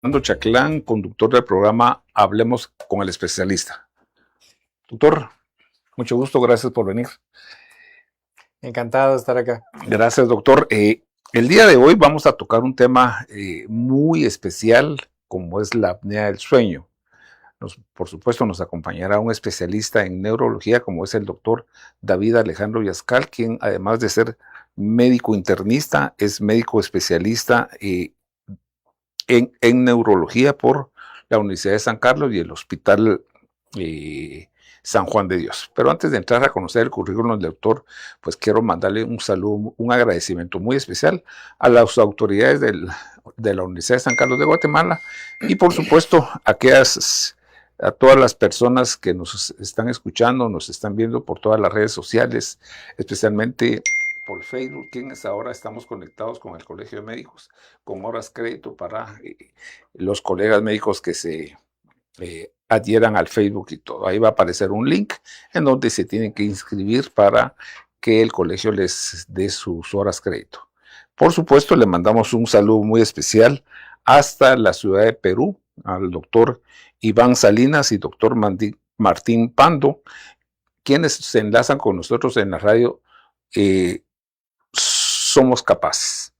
Fernando Chaclán, conductor del programa Hablemos con el Especialista. Doctor, mucho gusto, gracias por venir. Encantado de estar acá. Gracias, doctor. El día de hoy vamos a tocar un tema muy especial, como es la apnea del sueño. Por supuesto, nos acompañará un especialista en neurología, como es el doctor David Alejandro Yascal, quien además de ser médico internista, es médico especialista en neurología por la Universidad de San Carlos y el Hospital San Juan de Dios. Pero antes de entrar a conocer el currículum del doctor, pues quiero mandarle un saludo, un agradecimiento muy especial a las autoridades de la Universidad de San Carlos de Guatemala y por supuesto a todas las personas que nos están escuchando, nos están viendo por todas las redes sociales, especialmente por Facebook, quienes ahora estamos conectados con el Colegio de Médicos, con horas crédito para los colegas médicos que se adhieran al Facebook y todo. Ahí va a aparecer un link en donde se tienen que inscribir para que el colegio les dé sus horas crédito. Por supuesto, le mandamos un saludo muy especial hasta la ciudad de Perú, al doctor Iván Salinas y doctor Martín Pando, quienes se enlazan con nosotros en la radio Somos Capaces.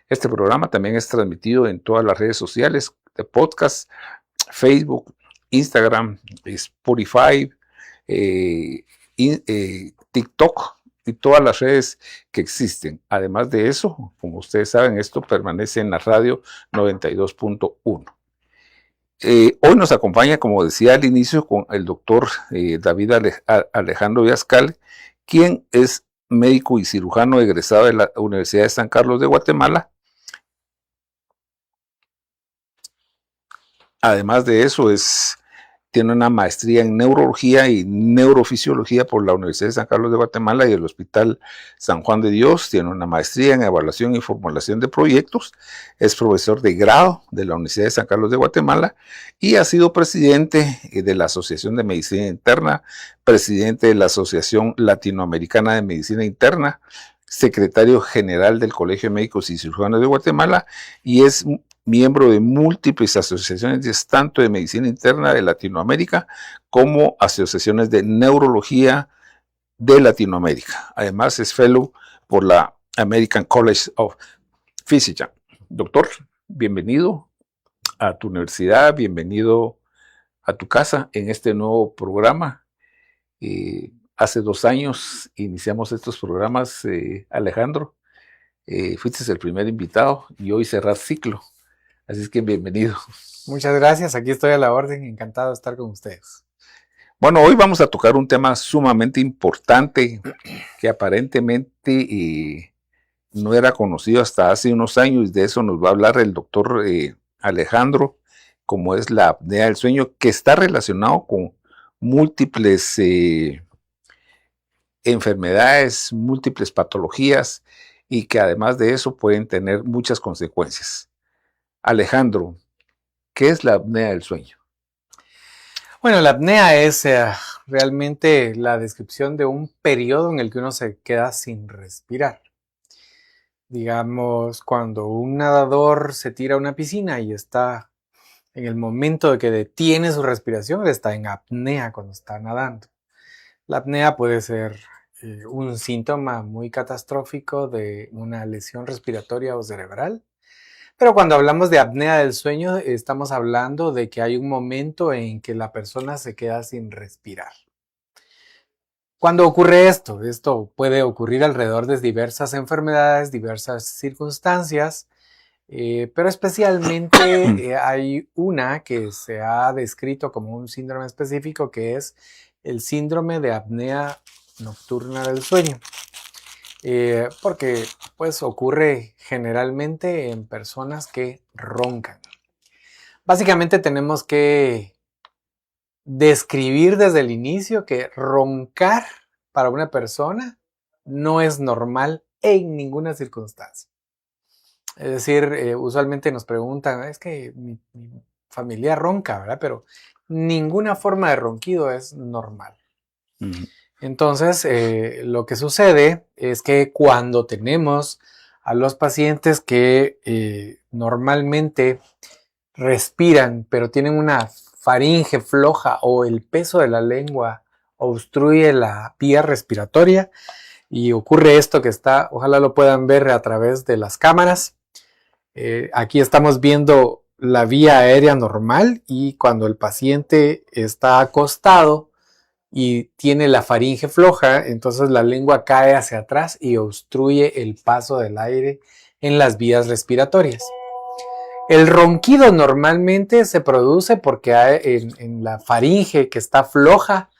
Este programa también es transmitido en todas las redes sociales de podcast, Facebook, Instagram, Spotify, TikTok y todas las redes que existen. Además de eso, como ustedes saben, esto permanece en la radio 92.1. Hoy nos acompaña, como decía al inicio, con el doctor David Alejandro Yascal, quien es médico y cirujano egresado de la Universidad de San Carlos de Guatemala. Además de eso, tiene una maestría en neurología y neurofisiología por la Universidad de San Carlos de Guatemala y el Hospital San Juan de Dios. Tiene una maestría en evaluación y formulación de proyectos. Es profesor de grado de la Universidad de San Carlos de Guatemala y ha sido presidente de la Asociación de Medicina Interna, presidente de la Asociación Latinoamericana de Medicina Interna, secretario general del Colegio de Médicos y Cirujanos de Guatemala y es miembro de múltiples asociaciones, tanto de medicina interna de Latinoamérica como asociaciones de neurología de Latinoamérica. Además es fellow por la American College of Physicians. Doctor, bienvenido a tu universidad, bienvenido a tu casa en este nuevo programa. Hace 2 años iniciamos estos programas, Alejandro. Fuiste el primer invitado y hoy cerrás ciclo. Así es que bienvenido. Muchas gracias, aquí estoy a la orden, encantado de estar con ustedes. Bueno, hoy vamos a tocar un tema sumamente importante que aparentemente no era conocido hasta hace unos años. De eso nos va a hablar el doctor Alejandro, como es la apnea del sueño, que está relacionado con múltiples enfermedades, múltiples patologías y que además de eso pueden tener muchas consecuencias. Alejandro, ¿qué es la apnea del sueño? Bueno, la apnea es realmente la descripción de un periodo en el que uno se queda sin respirar. Digamos, cuando un nadador se tira a una piscina y está en el momento de que detiene su respiración, él está en apnea cuando está nadando. La apnea puede ser un síntoma muy catastrófico de una lesión respiratoria o cerebral. Pero cuando hablamos de apnea del sueño, estamos hablando de que hay un momento en que la persona se queda sin respirar. ¿Cuándo ocurre esto? Esto puede ocurrir alrededor de diversas enfermedades, diversas circunstancias, pero especialmente hay una que se ha descrito como un síndrome específico, que es el síndrome de apnea nocturna del sueño. Porque pues ocurre generalmente en personas que roncan. Básicamente tenemos que describir desde el inicio que roncar para una persona no es normal en ninguna circunstancia. Es decir, usualmente nos preguntan, es que mi familia ronca, ¿verdad? Pero ninguna forma de ronquido es normal. Entonces, lo que sucede es que cuando tenemos a los pacientes que normalmente respiran, pero tienen una faringe floja o el peso de la lengua obstruye la vía respiratoria y ocurre esto que está, ojalá lo puedan ver a través de las cámaras. Aquí estamos viendo la vía aérea normal y cuando el paciente está acostado y tiene la faringe floja, entonces la lengua cae hacia atrás y obstruye el paso del aire en las vías respiratorias. El ronquido normalmente se produce porque en la faringe que está floja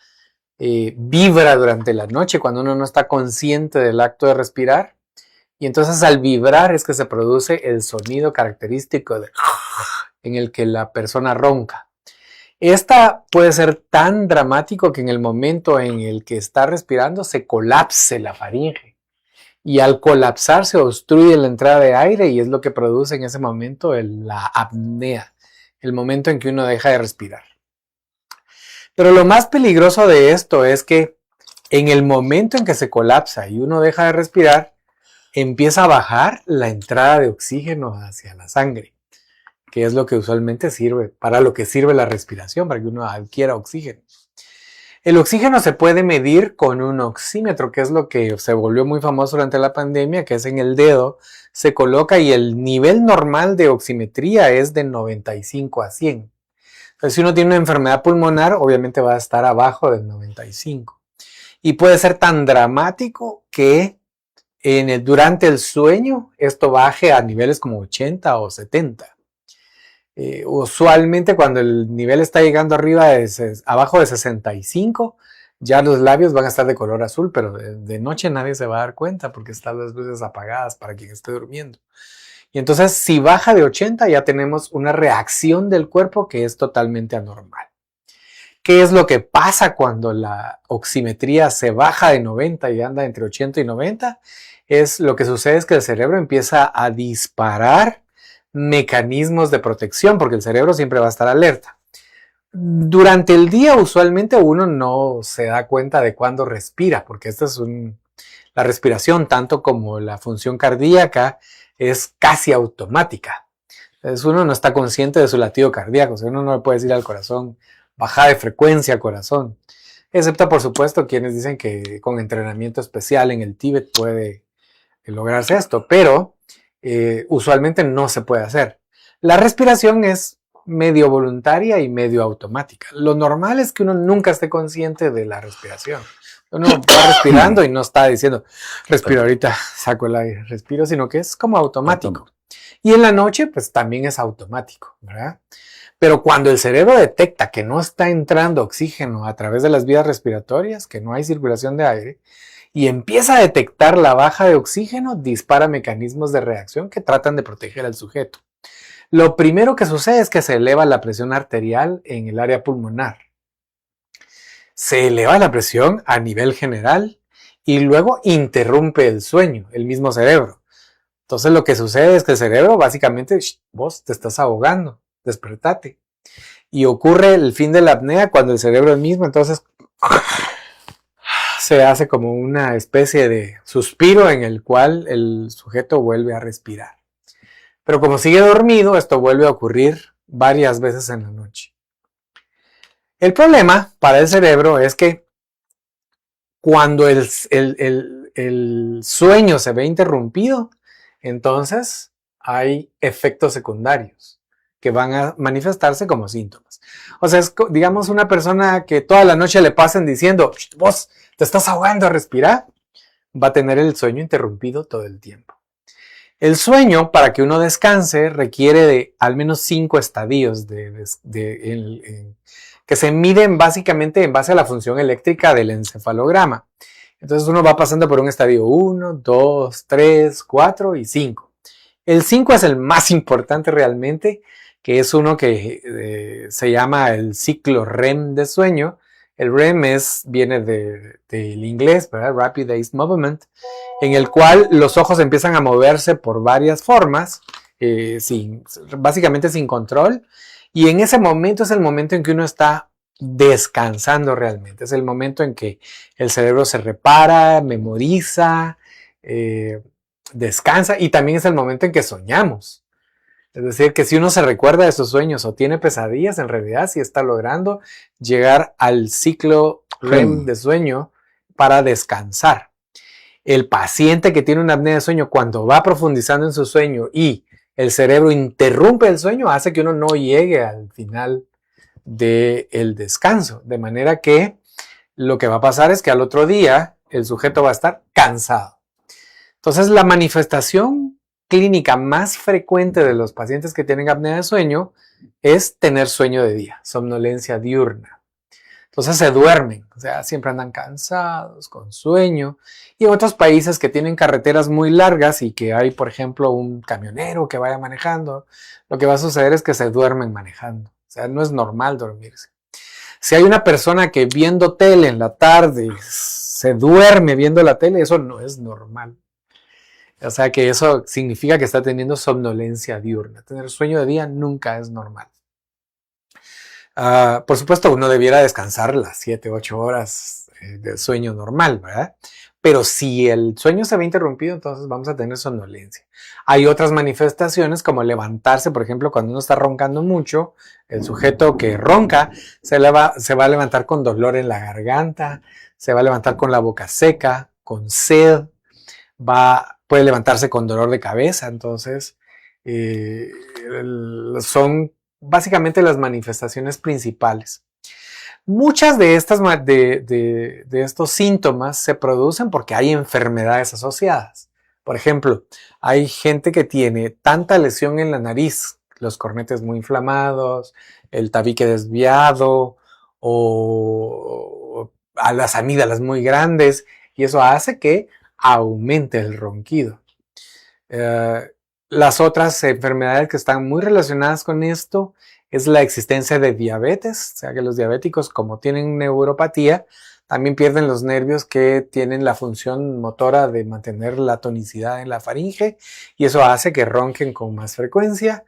vibra durante la noche cuando uno no está consciente del acto de respirar, y entonces al vibrar es que se produce el sonido característico en el que la persona ronca. Esta puede ser tan dramático que en el momento en el que está respirando se colapse la faringe. Y al colapsar se obstruye la entrada de aire y es lo que produce en ese momento la apnea, el momento en que uno deja de respirar. Pero lo más peligroso de esto es que en el momento en que se colapsa y uno deja de respirar, empieza a bajar la entrada de oxígeno hacia la sangre, que es lo que usualmente sirve, para lo que sirve la respiración, para que uno adquiera oxígeno. El oxígeno se puede medir con un oxímetro, que es lo que se volvió muy famoso durante la pandemia, que es en el dedo, se coloca y el nivel normal de oximetría es de 95 a 100. Entonces, si uno tiene una enfermedad pulmonar, obviamente va a estar abajo del 95. Y puede ser tan dramático que durante el sueño esto baje a niveles como 80 o 70. Usualmente cuando el nivel está llegando abajo de 65, ya los labios van a estar de color azul, pero de noche nadie se va a dar cuenta porque están las luces apagadas para quien esté durmiendo. Y entonces si baja de 80 ya tenemos una reacción del cuerpo que es totalmente anormal. ¿Qué es lo que pasa cuando la oximetría se baja de 90 y anda entre 80 y 90? Lo que sucede es que el cerebro empieza a disparar mecanismos de protección porque el cerebro siempre va a estar alerta. Durante el día usualmente uno no se da cuenta de cuándo respira porque esta es la respiración tanto como la función cardíaca es casi automática. Entonces uno no está consciente de su latido cardíaco, o sea, uno no le puede decir al corazón baja de frecuencia corazón, excepto por supuesto quienes dicen que con entrenamiento especial en el Tíbet puede lograrse esto, pero usualmente no se puede hacer. La respiración es medio voluntaria y medio automática. Lo normal es que uno nunca esté consciente de la respiración. Uno va respirando y no está diciendo, respiro ahorita, saco el aire, respiro, sino que es como automático. Y en la noche, pues también es automático, ¿verdad? Pero cuando el cerebro detecta que no está entrando oxígeno a través de las vías respiratorias, que no hay circulación de aire, y empieza a detectar la baja de oxígeno, dispara mecanismos de reacción que tratan de proteger al sujeto. Lo primero que sucede es que se eleva la presión arterial en el área pulmonar. Se eleva la presión a nivel general y luego interrumpe el sueño, el mismo cerebro. Entonces lo que sucede es que el cerebro básicamente, vos te estás ahogando, despertate. Y ocurre el fin de la apnea cuando el cerebro mismo entonces se hace como una especie de suspiro en el cual el sujeto vuelve a respirar. Pero como sigue dormido, esto vuelve a ocurrir varias veces en la noche. El problema para el cerebro es que cuando el sueño se ve interrumpido, entonces hay efectos secundarios que van a manifestarse como síntomas. O sea, es digamos una persona que toda la noche le pasen diciendo, vos te estás ahogando a respirar, va a tener el sueño interrumpido todo el tiempo. El sueño, para que uno descanse, requiere de al menos 5 estadios que se miden básicamente en base a la función eléctrica del encefalograma. Entonces uno va pasando por un estadio 1, 2, 3, 4 y 5. El 5 es el más importante realmente, que es uno que se llama el ciclo REM de sueño. El REM viene del inglés, ¿verdad? Rapid Eye Movement, en el cual los ojos empiezan a moverse por varias formas, básicamente sin control, y en ese momento es el momento en que uno está descansando realmente, es el momento en que el cerebro se repara, memoriza, descansa, y también es el momento en que soñamos. Es decir, que si uno se recuerda de sus sueños o tiene pesadillas, en realidad sí está logrando llegar al ciclo REM de sueño para descansar. El paciente que tiene una apnea de sueño, cuando va profundizando en su sueño y el cerebro interrumpe el sueño, hace que uno no llegue al final del descanso. De manera que lo que va a pasar es que al otro día el sujeto va a estar cansado. Entonces, la manifestación clínica más frecuente de los pacientes que tienen apnea de sueño es tener sueño de día, somnolencia diurna. Entonces se duermen, o sea, siempre andan cansados, con sueño. Y en otros países que tienen carreteras muy largas y que hay, por ejemplo, un camionero que vaya manejando, lo que va a suceder es que se duermen manejando. O sea, no es normal dormirse. Si hay una persona que viendo tele en la tarde se duerme viendo la tele, eso no es normal. O sea que eso significa que está teniendo somnolencia diurna. Tener sueño de día nunca es normal. Por supuesto, uno debiera descansar las 7, 8 horas de sueño normal, ¿verdad? Pero si el sueño se ve interrumpido, entonces vamos a tener somnolencia. Hay otras manifestaciones como levantarse, por ejemplo, cuando uno está roncando mucho, el sujeto que ronca se va a levantar con dolor en la garganta, se va a levantar con la boca seca, con sed, puede levantarse con dolor de cabeza. Entonces, son básicamente las manifestaciones principales. Muchas de estos síntomas se producen porque hay enfermedades asociadas. Por ejemplo, hay gente que tiene tanta lesión en la nariz, los cornetes muy inflamados, el tabique desviado o a las amígdalas muy grandes, y eso hace que aumente el ronquido. Las otras enfermedades que están muy relacionadas con esto es la existencia de diabetes, o sea que los diabéticos, como tienen neuropatía, también pierden los nervios que tienen la función motora de mantener la tonicidad en la faringe, y eso hace que ronquen con más frecuencia.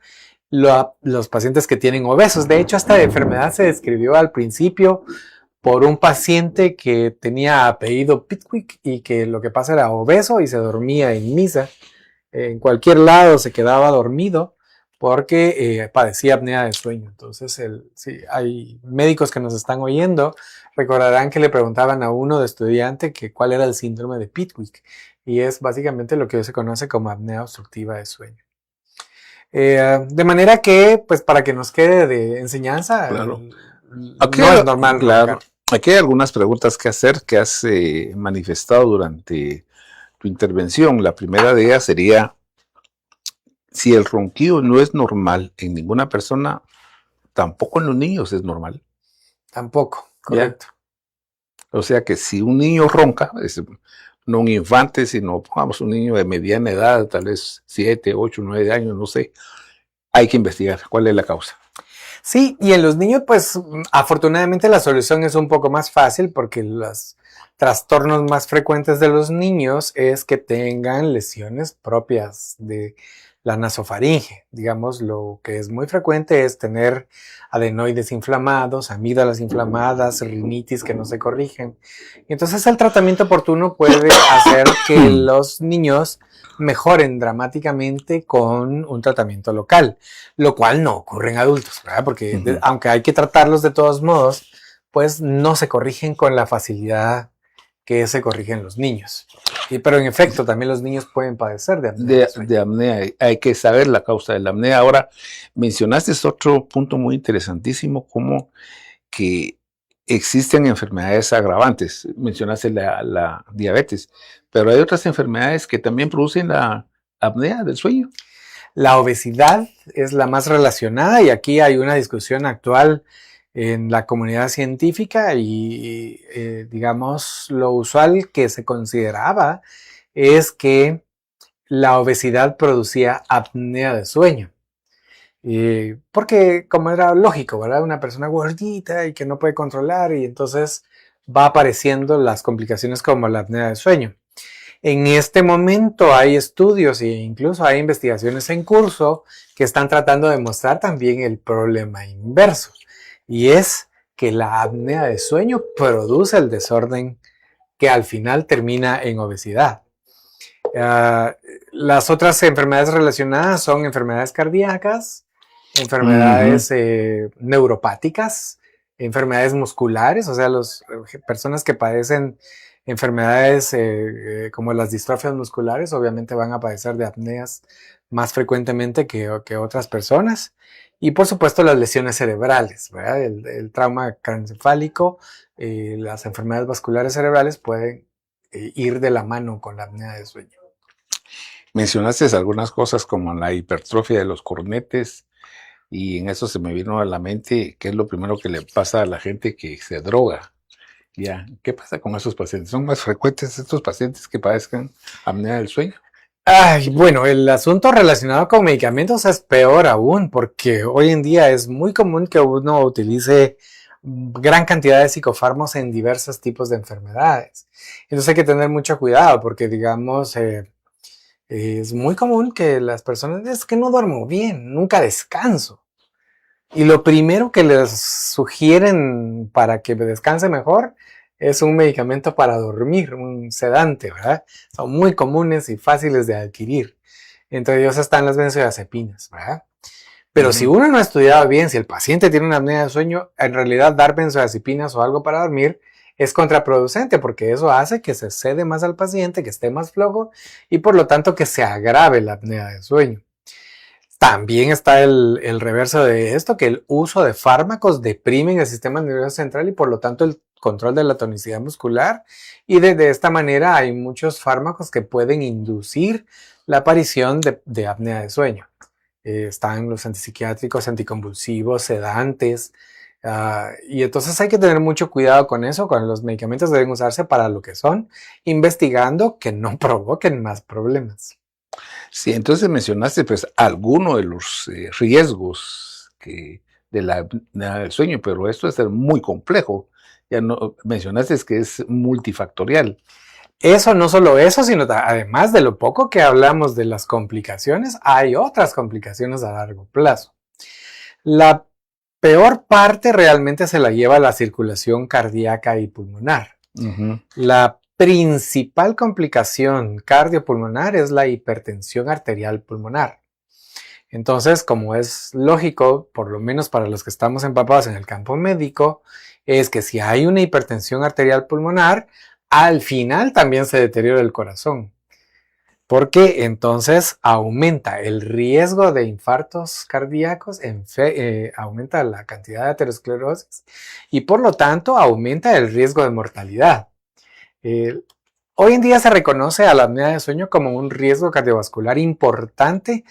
Los pacientes que tienen obesos, de hecho esta enfermedad se describió al principio por un paciente que tenía apellido Pitwick y que lo que pasa era obeso y se dormía en misa. En cualquier lado se quedaba dormido porque padecía apnea de sueño. Entonces, sí, hay médicos que nos están oyendo, recordarán que le preguntaban a uno de estudiante que cuál era el síndrome de Pitwick, y es básicamente lo que hoy se conoce como apnea obstructiva de sueño. De manera que, pues para que nos quede de enseñanza, claro. No es normal. Claro. Aquí hay algunas preguntas que hacer que has manifestado durante tu intervención. La primera de ellas sería: si el ronquido no es normal en ninguna persona, tampoco en los niños es normal. Tampoco, correcto. ¿Ya? O sea que si un niño ronca, no un infante, sino pongamos un niño de mediana edad, tal vez 7, 8, 9 años, no sé, hay que investigar cuál es la causa. Sí, y en los niños, pues afortunadamente la solución es un poco más fácil porque los trastornos más frecuentes de los niños es que tengan lesiones propias de la nasofaringe. Digamos, lo que es muy frecuente es tener adenoides inflamados, amígdalas inflamadas, rinitis que no se corrigen. Y entonces el tratamiento oportuno puede hacer que los niños mejoren dramáticamente con un tratamiento local, lo cual no ocurre en adultos, ¿verdad? Porque aunque hay que tratarlos de todos modos, pues no se corrigen con la facilidad que se corrigen los niños. Pero en efecto, también los niños pueden padecer de apnea. De apnea. Hay que saber la causa de la apnea. Ahora, mencionaste otro punto muy interesantísimo, como que existen enfermedades agravantes. Mencionaste la diabetes, pero hay otras enfermedades que también producen la apnea del sueño. La obesidad es la más relacionada, y aquí hay una discusión actual en la comunidad científica y digamos, lo usual que se consideraba es que la obesidad producía apnea de sueño. Porque como era lógico, ¿verdad? Una persona gordita y que no puede controlar, y entonces va apareciendo las complicaciones como la apnea de sueño. En este momento hay estudios e incluso hay investigaciones en curso que están tratando de mostrar también el problema inverso, y es que la apnea de sueño produce el desorden que al final termina en obesidad. Las otras enfermedades relacionadas son enfermedades cardíacas, enfermedades neuropáticas, enfermedades musculares, o sea, las personas que padecen enfermedades como las distrofias musculares obviamente van a padecer de apneas más frecuentemente que otras personas. Y por supuesto las lesiones cerebrales, ¿verdad? El trauma craneoencefálico, las enfermedades vasculares cerebrales pueden ir de la mano con la apnea de sueño. Mencionaste algunas cosas como la hipertrofia de los cornetes y en eso se me vino a la mente qué es lo primero que le pasa a la gente que se droga. Ya, ¿qué pasa con esos pacientes? ¿Son más frecuentes estos pacientes que padezcan apnea del sueño? Ay, bueno, el asunto relacionado con medicamentos es peor aún, porque hoy en día es muy común que uno utilice gran cantidad de psicofármacos en diversos tipos de enfermedades. Entonces hay que tener mucho cuidado, porque digamos, es muy común que las personas, es que no duermo bien, nunca descanso. Y lo primero que les sugieren para que descanse mejor es un medicamento para dormir, un sedante, ¿verdad? Son muy comunes y fáciles de adquirir. Entre ellos están las benzodiazepinas, ¿verdad? Pero si uno no ha estudiado bien, si el paciente tiene una apnea de sueño, en realidad dar benzodiazepinas o algo para dormir es contraproducente porque eso hace que se cede más al paciente, que esté más flojo y por lo tanto que se agrave la apnea de sueño. También está el reverso de esto, que el uso de fármacos deprimen el sistema nervioso central y por lo tanto el control de la tonicidad muscular. Y de esta manera hay muchos fármacos que pueden inducir la aparición de apnea de sueño. Están los antipsiquiátricos, anticonvulsivos, sedantes. Y entonces hay que tener mucho cuidado con eso, con los medicamentos deben usarse para lo que son, investigando que no provoquen más problemas. Sí, entonces mencionaste pues algunos de los riesgos de la apnea del sueño, pero esto es muy complejo. Ya no mencionaste que es multifactorial. Eso, no solo eso, sino además de lo poco que hablamos de las complicaciones, hay otras complicaciones a largo plazo. La peor parte realmente se la lleva la circulación cardíaca y pulmonar. La principal complicación cardiopulmonar es la hipertensión arterial pulmonar. Entonces, como es lógico, por lo menos para los que estamos empapados en el campo médico, es que si hay una hipertensión arterial pulmonar, al final también se deteriora el corazón. Porque entonces aumenta el riesgo de infartos cardíacos, aumenta la cantidad de aterosclerosis y por lo tanto aumenta el riesgo de mortalidad. Hoy en día se reconoce a la apnea de sueño como un riesgo cardiovascular importante,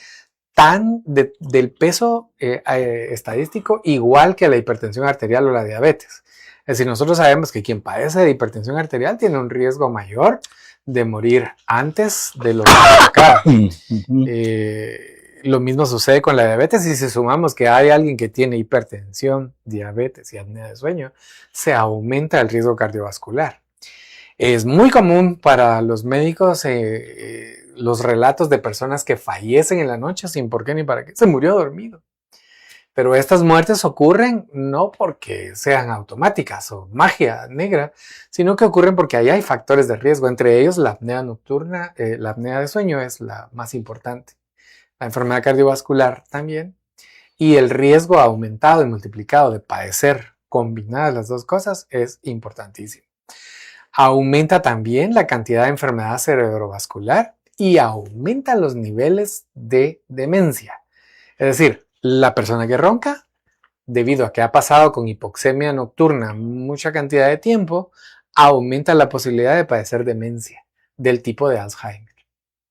del peso estadístico igual que la hipertensión arterial o la diabetes. Es decir, nosotros sabemos que quien padece de hipertensión arterial tiene un riesgo mayor de morir antes de lo provocado. Lo mismo sucede con la diabetes y si sumamos que hay alguien que tiene hipertensión, diabetes y apnea de sueño, se aumenta el riesgo cardiovascular. Es muy común para los médicos los relatos de personas que fallecen en la noche sin por qué ni para qué. Se murió dormido. Pero estas muertes ocurren no porque sean automáticas o magia negra, sino que ocurren porque ahí hay factores de riesgo. Entre ellos la apnea nocturna, la apnea de sueño es la más importante. La enfermedad cardiovascular también. Y el riesgo aumentado y multiplicado de padecer combinadas las dos cosas es importantísimo. Aumenta también la cantidad de enfermedad cerebrovascular y aumenta los niveles de demencia. Es decir, la persona que ronca, debido a que ha pasado con hipoxemia nocturna mucha cantidad de tiempo, aumenta la posibilidad de padecer demencia del tipo de Alzheimer,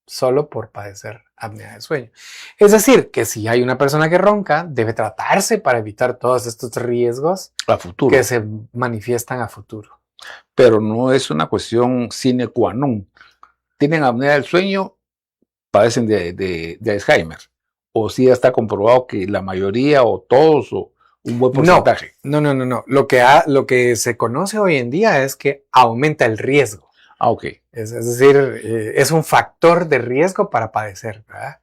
solo por padecer apnea de sueño. Es decir, que si hay una persona que ronca, debe tratarse para evitar todos estos riesgos a futuro que se manifiestan a futuro. Pero no es una cuestión sine qua non. Tienen apnea del sueño, padecen de Alzheimer. O sí está comprobado que la mayoría o todos o un buen porcentaje. No. Lo que se conoce hoy en día es que aumenta el riesgo. Ok. Es decir, es un factor de riesgo para padecer, ¿verdad?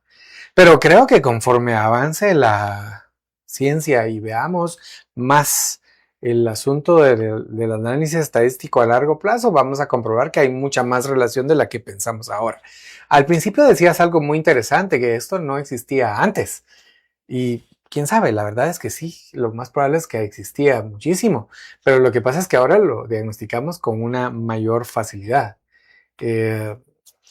Pero creo que conforme avance la ciencia y veamos más el asunto del análisis estadístico a largo plazo, vamos a comprobar que hay mucha más relación de la que pensamos ahora. Al principio decías algo muy interesante, que esto no existía antes. Y quién sabe, la verdad es que sí, lo más probable es que existía muchísimo. Pero lo que pasa es que ahora lo diagnosticamos con una mayor facilidad. Eh,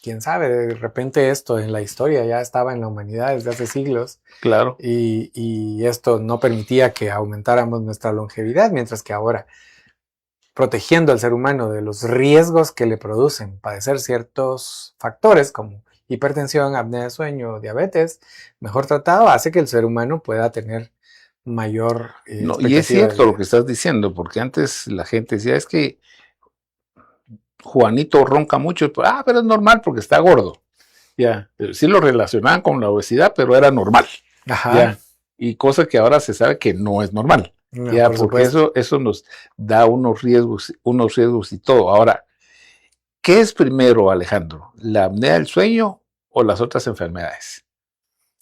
quién sabe, de repente esto en la historia ya estaba en la humanidad desde hace siglos. Claro. Y esto no permitía que aumentáramos nuestra longevidad, mientras que ahora, protegiendo al ser humano de los riesgos que le producen padecer ciertos factores como hipertensión, apnea de sueño, diabetes, mejor tratado, hace que el ser humano pueda tener mayor No, y es expectativa de cierto lo que vida. estás diciendo, porque antes la gente decía, es que Juanito ronca mucho, pero es normal porque está gordo. Ya, sí lo relacionaban con la obesidad, pero era normal. Ajá, Ya, y cosa que ahora se sabe que no es normal. no, Ya, por porque supuesto. eso nos da unos riesgos y todo. Ahora, ¿qué es primero, Alejandro? ¿La apnea del sueño o las otras enfermedades?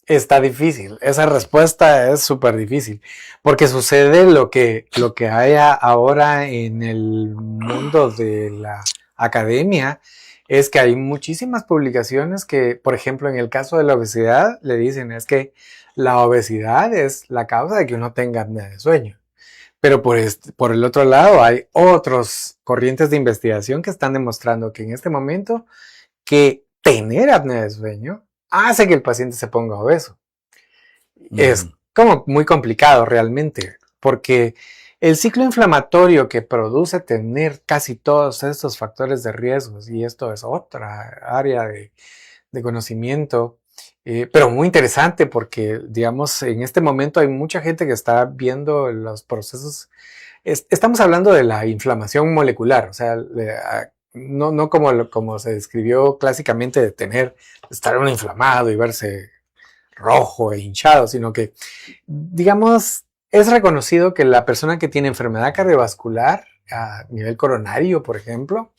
Está difícil, esa respuesta es súper difícil, porque sucede lo que hay ahora en el mundo de la academia, es que hay muchísimas publicaciones que, por ejemplo, en el caso de la obesidad, le dicen es que la obesidad es la causa de que uno tenga apnea de sueño. Pero por el otro lado hay otros corrientes de investigación que están demostrando que en este momento que tener apnea de sueño hace que el paciente se ponga obeso. Es como muy complicado realmente, porque el ciclo inflamatorio que produce tener casi todos estos factores de riesgos, y esto es otra área de conocimiento, pero muy interesante porque, digamos, en este momento hay mucha gente que está viendo los procesos. Estamos hablando de la inflamación molecular, o sea, no como se describió clásicamente de estar uno inflamado y verse rojo e hinchado, sino que, digamos, es reconocido que la persona que tiene enfermedad cardiovascular a nivel coronario, por ejemplo,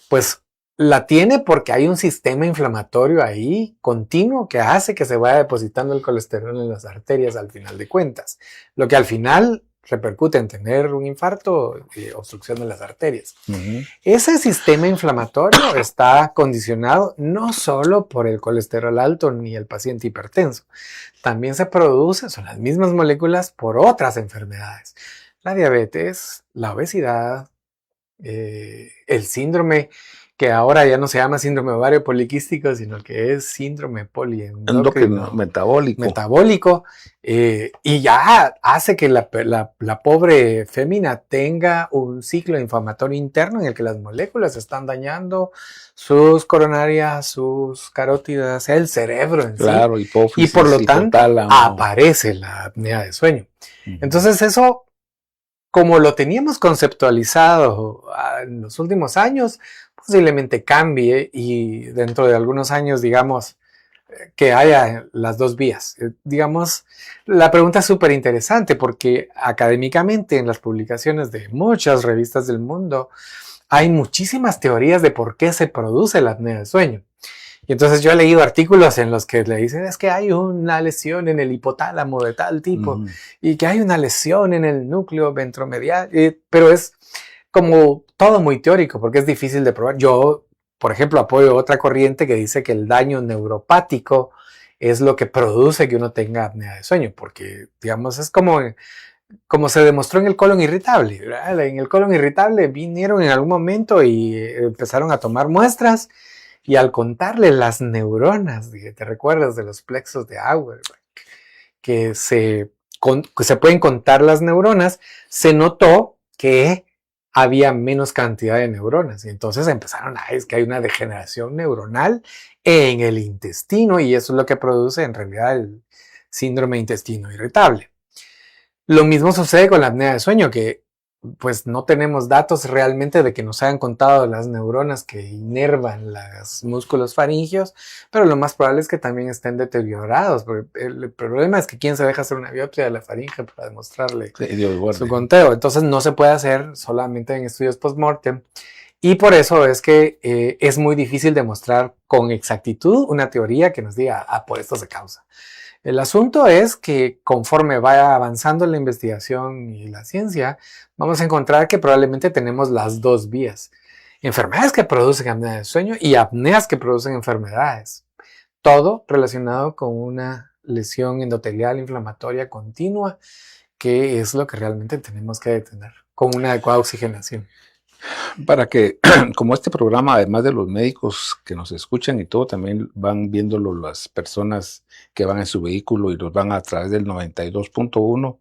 pues la tiene porque hay un sistema inflamatorio ahí continuo que hace que se vaya depositando el colesterol en las arterias al final de cuentas, lo que al final repercute en tener un infarto y obstrucción de las arterias. Ese sistema inflamatorio está condicionado no solo por el colesterol alto ni el paciente hipertenso, también se produce, son las mismas moléculas por otras enfermedades. La diabetes, la obesidad, el síndrome que ahora ya no se llama síndrome ovario poliquístico, sino que es síndrome Endocrino, poliendocrino metabólico. y ya hace que la pobre fémina tenga un ciclo inflamatorio interno en el que las moléculas están dañando sus coronarias, sus carótidas, el cerebro en Claro, sí, y hipófisis, por lo tanto hipotálamo. aparece la apnea de sueño. Entonces eso, como lo teníamos conceptualizado en los últimos años, posiblemente cambie y dentro de algunos años, digamos, que haya las dos vías. Digamos, la pregunta es súper interesante porque académicamente en las publicaciones de muchas revistas del mundo hay muchísimas teorías de por qué se produce la apnea del sueño. Y entonces yo he leído artículos en los que le dicen es que hay una lesión en el hipotálamo de tal tipo y que hay una lesión en el núcleo ventromedial, pero es como todo muy teórico porque es difícil de probar. Yo, por ejemplo, apoyo otra corriente que dice que el daño neuropático es lo que produce que uno tenga apnea de sueño, porque, digamos, es como se demostró en el colon irritable, ¿verdad? En el colon irritable vinieron en algún momento y empezaron a tomar muestras y al contarle las neuronas, ¿te recuerdas de los plexos de Auerbach? Que se pueden contar las neuronas, se notó que había menos cantidad de neuronas y entonces empezaron es que hay una degeneración neuronal en el intestino y eso es lo que produce en realidad el síndrome de intestino irritable. Lo mismo sucede con la apnea de sueño, que pues no tenemos datos realmente de que nos hayan contado las neuronas que inervan los músculos faringios, pero lo más probable es que también estén deteriorados, porque el problema es que quién se deja hacer una biopsia de la faringe para demostrarle su conteo, entonces no se puede hacer solamente en estudios post-mortem, y por eso es que es muy difícil demostrar con exactitud una teoría que nos diga, por esto se causa. El asunto es que conforme vaya avanzando la investigación y la ciencia, vamos a encontrar que probablemente tenemos las dos vías. Enfermedades que producen apnea del sueño y apneas que producen enfermedades. Todo relacionado con una lesión endotelial inflamatoria continua, que es lo que realmente tenemos que detener con una adecuada oxigenación. Para que, como este programa, además de los médicos que nos escuchan y todo, también van viéndolo las personas que van en su vehículo y los van a través del 92.1.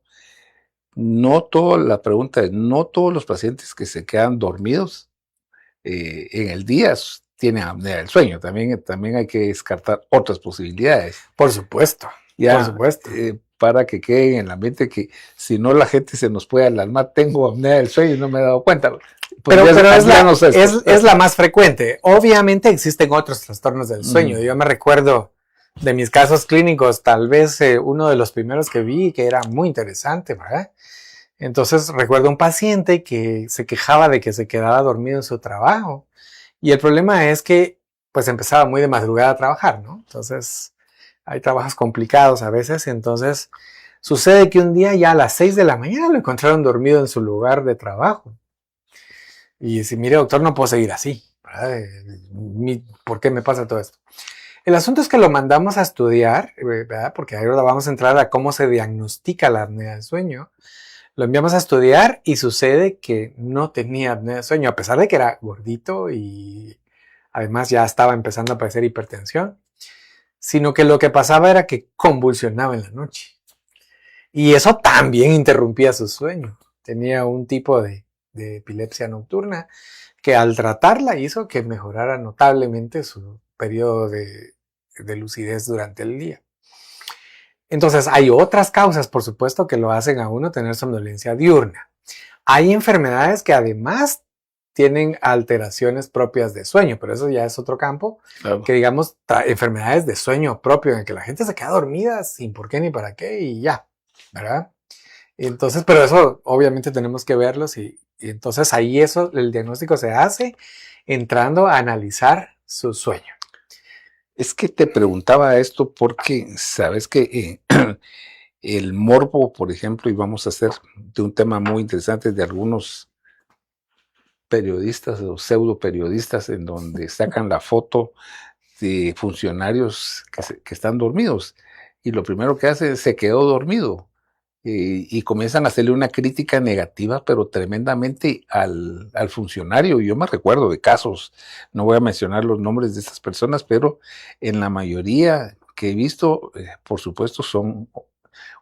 La pregunta es, no todos los pacientes que se quedan dormidos en el día tienen apnea del sueño. También hay que descartar otras posibilidades. Por supuesto, Ya, por supuesto. Para que quede en la mente que si no la gente se nos puede alarmar, tengo apnea del sueño y no me he dado cuenta. Pero es la más frecuente. Obviamente existen otros trastornos del sueño. Yo me recuerdo de mis casos clínicos, tal vez uno de los primeros que vi que era muy interesante, ¿verdad? Entonces recuerdo un paciente que se quejaba de que se quedaba dormido en su trabajo. Y el problema es que pues empezaba muy de madrugada a trabajar, ¿no? Entonces hay trabajos complicados a veces. Entonces sucede que un día ya a las 6 de la mañana lo encontraron dormido en su lugar de trabajo. Y dice, mire doctor, no puedo seguir así, ¿verdad? ¿Por qué me pasa todo esto? El asunto es que lo mandamos a estudiar, ¿verdad? Porque ahora vamos a entrar a cómo se diagnostica la apnea del sueño. Lo enviamos a estudiar y sucede que no tenía apnea del sueño, a pesar de que era gordito y además ya estaba empezando a padecer hipertensión, sino que lo que pasaba era que convulsionaba en la noche. Y eso también interrumpía su sueño. Tenía un tipo de epilepsia nocturna que al tratarla hizo que mejorara notablemente su periodo de lucidez durante el día. Entonces hay otras causas, por supuesto, que lo hacen a uno tener somnolencia diurna. Hay enfermedades que además tienen alteraciones propias de sueño, pero eso ya es otro campo, claro. Que digamos enfermedades de sueño propio en que la gente se queda dormida sin por qué ni para qué y ya, ¿verdad? Entonces, pero eso obviamente tenemos que verlos y entonces ahí el diagnóstico se hace entrando a analizar su sueño. Es que te preguntaba esto porque sabes que el morbo, por ejemplo, y vamos a hacer de un tema muy interesante de algunos periodistas o pseudo periodistas en donde sacan la foto de funcionarios que están dormidos y lo primero que hace es se quedó dormido. Y comienzan a hacerle una crítica negativa, pero tremendamente al funcionario. Yo me recuerdo de casos, no voy a mencionar los nombres de esas personas, pero en la mayoría que he visto, por supuesto, son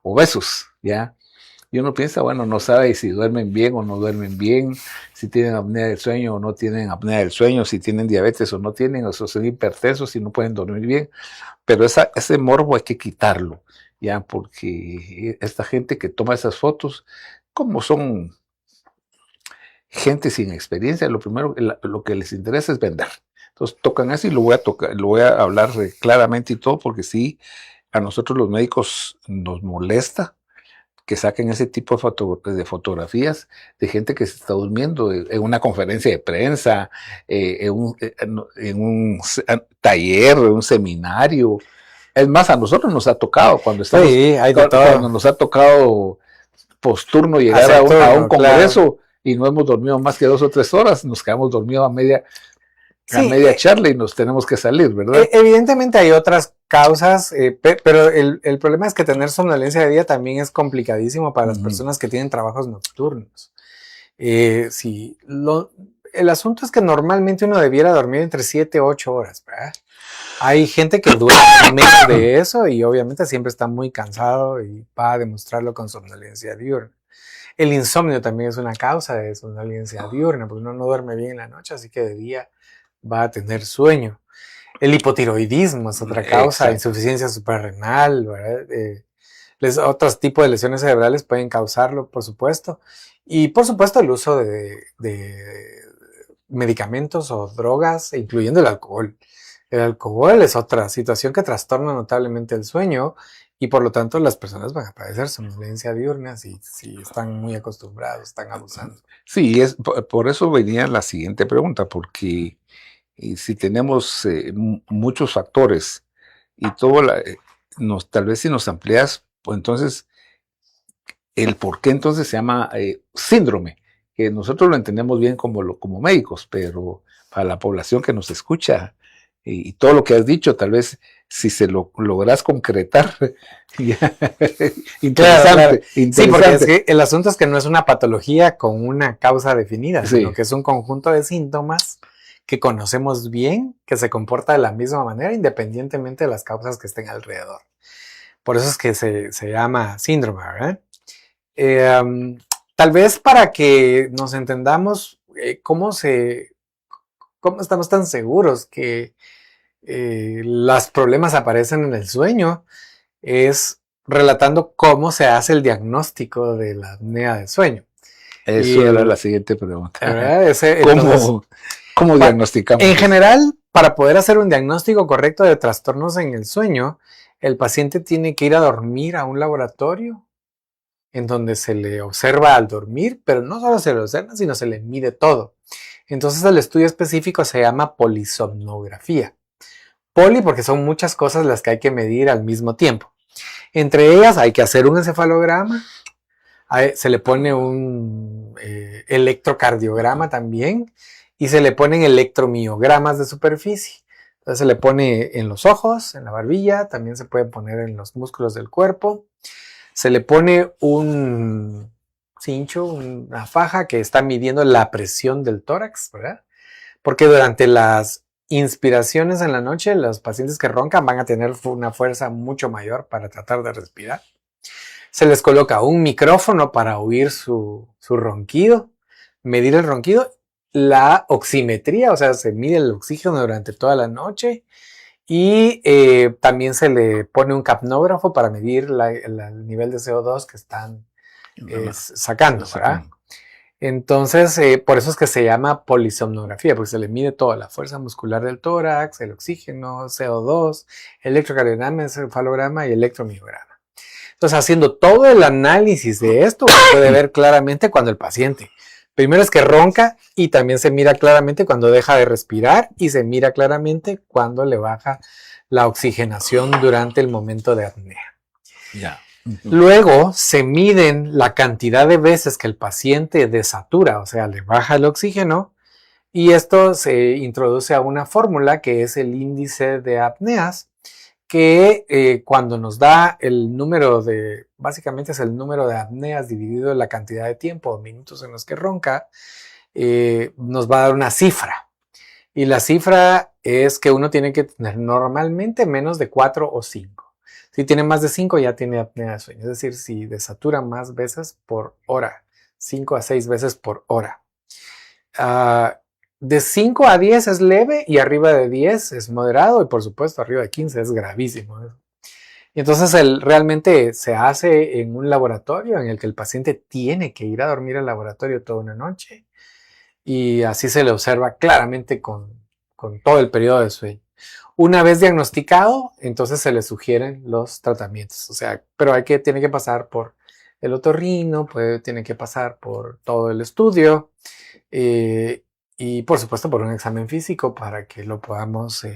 obesos, ¿ya? Y uno piensa, bueno, no sabe si duermen bien o no duermen bien, si tienen apnea del sueño o no tienen apnea del sueño, si tienen diabetes o no tienen, o son hipertensos y no pueden dormir bien. Pero ese morbo hay que quitarlo. Ya, porque esta gente que toma esas fotos, como son gente sin experiencia, lo primero, lo que les interesa es vender. Entonces tocan eso y lo voy a hablar claramente y todo, porque sí, a nosotros los médicos nos molesta que saquen ese tipo de fotografías de gente que se está durmiendo en una conferencia de prensa, en un taller, en un seminario. Es más, a nosotros nos ha tocado cuando estamos, cuando nos ha tocado posturno llegar a un congreso, claro, y no hemos dormido más que 2 o 3 horas, nos quedamos dormidos a media charla y nos tenemos que salir, ¿verdad? Evidentemente hay otras causas, pero el problema es que tener somnolencia de día también es complicadísimo para las personas que tienen trabajos nocturnos. El asunto es que normalmente uno debiera dormir entre 7 a 8 horas, ¿verdad? Hay gente que duerme menos de eso y obviamente siempre está muy cansado y va a demostrarlo con somnolencia diurna. El insomnio también es una causa de somnolencia diurna, porque uno no duerme bien en la noche, así que de día va a tener sueño. El hipotiroidismo es otra causa, exacto, insuficiencia suprarrenal, ¿verdad? Otros tipos de lesiones cerebrales pueden causarlo, por supuesto. Y por supuesto el uso de medicamentos o drogas, incluyendo el alcohol. El alcohol es otra situación que trastorna notablemente el sueño y por lo tanto las personas van a padecer somnolencia diurna si están muy acostumbrados, están abusando. Sí, por eso venía la siguiente pregunta, porque si tenemos muchos factores y todo tal vez si nos amplías, pues entonces, el por qué entonces se llama síndrome, que nosotros lo entendemos bien como médicos, pero para la población que nos escucha y todo lo que has dicho, tal vez si se lo logras concretar, interesante, Claro. Sí, porque es interesante. que el asunto es que no es una patología con una causa definida, sino Sí, que es un conjunto de síntomas que conocemos bien, que se comporta de la misma manera independientemente de las causas que estén alrededor. Por eso es que se llama síndrome, ¿verdad? Eh, Tal vez para que nos entendamos cómo estamos tan seguros que los problemas aparecen en el sueño, es relatando cómo se hace el diagnóstico de la apnea del sueño. Y eso era la siguiente pregunta. ¿verdad? Entonces, ¿Cómo diagnosticamos en eso? general, para poder hacer un diagnóstico correcto de trastornos en el sueño, el paciente tiene que ir a dormir a un laboratorio en donde se le observa al dormir, pero no solo se le observa, sino se le mide todo. Entonces el estudio específico se llama polisomnografía. Poli porque son muchas cosas las que hay que medir al mismo tiempo. Entre ellas hay que hacer un encefalograma, se le pone un electrocardiograma también y se le ponen electromiogramas de superficie. Entonces se le pone en los ojos, en la barbilla, también se puede poner en los músculos del cuerpo. Se le pone un cincho, una faja que está midiendo la presión del tórax, ¿verdad? Porque durante las inspiraciones en la noche, los pacientes que roncan van a tener una fuerza mucho mayor para tratar de respirar. Se les coloca un micrófono para oír su ronquido, medir el ronquido, la oximetría, o sea, se mide el oxígeno durante toda la noche y también se le pone un capnógrafo para medir el nivel de CO2 que están sacando, ¿verdad? Entonces, por eso es que se llama polisomnografía, porque se le mide toda la fuerza muscular del tórax, el oxígeno, CO2, electrocardiograma, encefalograma y electromiograma. Entonces, haciendo todo el análisis de esto, se puede ver claramente cuando el paciente, primero es que ronca y también se mira claramente cuando deja de respirar y se mira claramente cuando le baja la oxigenación durante el momento de apnea. Ya. Luego se miden la cantidad de veces que el paciente desatura, o sea, le baja el oxígeno, y esto se introduce a una fórmula que es el índice de apneas, que cuando nos da el número de, básicamente es el número de apneas dividido en la cantidad de tiempo o minutos en los que ronca, nos va a dar una cifra. Y la cifra es que uno tiene que tener normalmente menos de 4 o 5. Si tiene más de 5 ya tiene apnea de sueño. Es decir, si desatura más veces por hora, 5 a 6 veces por hora. De 5 a 10 es leve y arriba de 10 es moderado y por supuesto arriba de 15 es gravísimo. Y entonces realmente se hace en un laboratorio en el que el paciente tiene que ir a dormir al laboratorio toda una noche y así se le observa claramente con todo el periodo de sueño. Una vez diagnosticado, entonces se le sugieren los tratamientos. O sea, pero tiene que pasar por el otorrino, tiene que pasar por todo el estudio y por supuesto por un examen físico para que lo podamos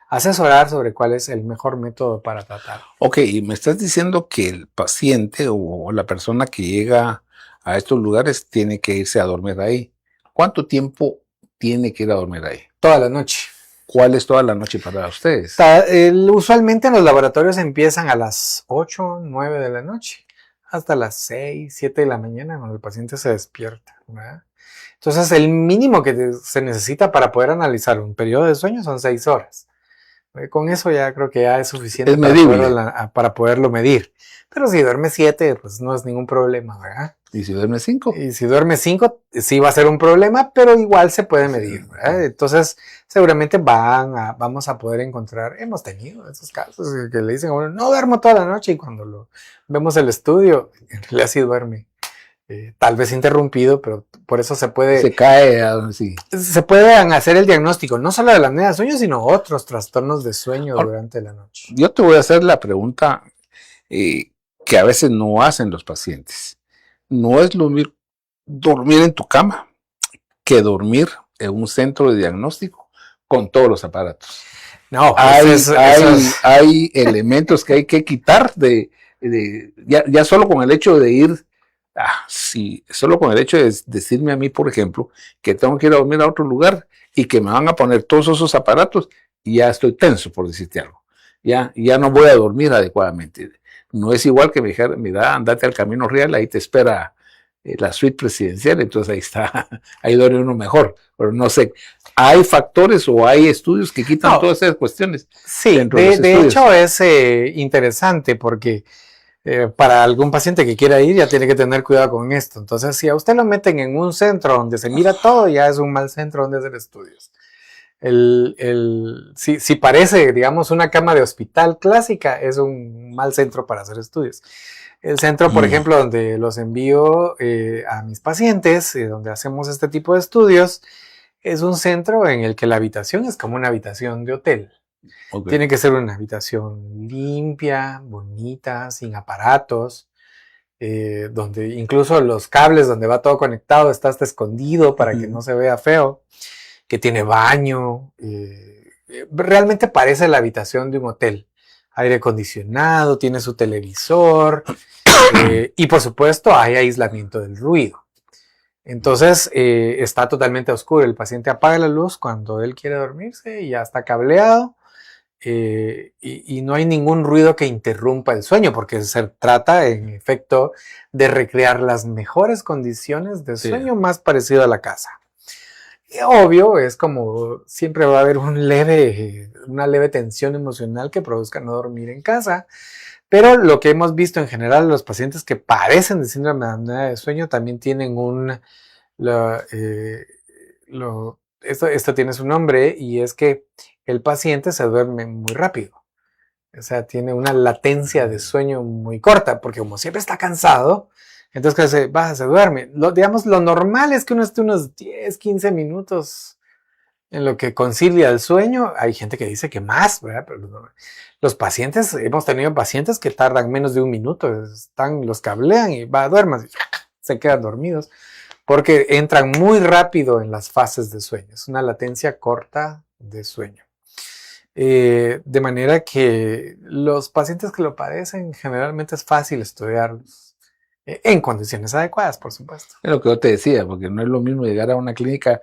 asesorar sobre cuál es el mejor método para tratar. Ok, y me estás diciendo que el paciente o la persona que llega a estos lugares tiene que irse a dormir ahí. ¿Cuánto tiempo tiene que ir a dormir ahí? Toda la noche. ¿Cuál es toda la noche para ustedes? Usualmente en los laboratorios empiezan a las 8, 9 de la noche, hasta las 6, 7 de la mañana cuando el paciente se despierta, ¿verdad? Entonces el mínimo que se necesita para poder analizar un periodo de sueño son 6 horas. Con eso ya creo que ya es suficiente Es medible. para poderlo medir. Pero si duerme 7, pues no es ningún problema, ¿verdad? ¿Y si duerme 5? Y si duerme 5, sí va a ser un problema, pero igual se puede medir, ¿verdad? Entonces, seguramente vamos a poder encontrar, hemos tenido esos casos que le dicen a uno, no duermo toda la noche, y cuando vemos el estudio, en realidad sí duerme. Tal vez interrumpido, pero por eso se Se cae, sí. se pueden hacer el diagnóstico, no solo de la apnea de sueño, sino otros trastornos de sueño durante la noche. Yo te voy a hacer la pregunta que a veces no hacen los pacientes. No es lo mismo dormir en tu cama que dormir en un centro de diagnóstico con todos los aparatos. No, hay elementos que hay que quitar ya solo con el hecho de ir, sí, solo con el hecho de decirme a mí, por ejemplo, que tengo que ir a dormir a otro lugar y que me van a poner todos esos aparatos, y ya estoy tenso, por decirte algo. Ya no voy a dormir adecuadamente. No es igual que me dijera, mira, andate al Camino Real, ahí te espera la suite presidencial, entonces ahí está, ahí duerme uno mejor, pero no sé, ¿hay factores o hay estudios que quitan no, todas esas cuestiones sí, dentro de los de estudios? hecho es interesante porque para algún paciente que quiera ir ya tiene que tener cuidado con esto. Entonces, si a usted lo meten en un centro donde se mira todo, ya es un mal centro donde hacer estudios. Si parece, digamos, una cama de hospital clásica, es un mal centro para hacer estudios. El centro, por ejemplo, donde los envío a mis pacientes, donde hacemos este tipo de estudios, es un centro en el que la habitación es como una habitación de hotel. Okay. Tiene que ser una habitación limpia, bonita, sin aparatos, donde incluso los cables donde va todo conectado está hasta escondido para que no se vea feo, que tiene baño, realmente parece la habitación de un hotel. Aire acondicionado, tiene su televisor y por supuesto hay aislamiento del ruido. Entonces está totalmente oscuro. El paciente apaga la luz cuando él quiere dormirse y ya está cableado. Y no hay ningún ruido que interrumpa el sueño, porque se trata en efecto de recrear las mejores condiciones de sueño más parecido a la casa. Y obvio, es como siempre va a haber una leve tensión emocional que produzca no dormir en casa, pero lo que hemos visto en general, los pacientes que padecen de síndrome de apnea de sueño también tienen esto tiene su nombre, y es que el paciente se duerme muy rápido. O sea, tiene una latencia de sueño muy corta, porque como siempre está cansado, entonces se duerme. Digamos, lo normal es que uno esté unos 10, 15 minutos en lo que concilia el sueño. Hay gente que dice que más, ¿verdad? Pero los pacientes, hemos tenido pacientes que tardan menos de un minuto, los cablean y duerman, se quedan dormidos, porque entran muy rápido en las fases de sueño. Es una latencia corta de sueño. De manera que los pacientes que lo padecen generalmente es fácil estudiarlos en condiciones adecuadas, por supuesto. Es lo que yo te decía, porque no es lo mismo llegar a una clínica,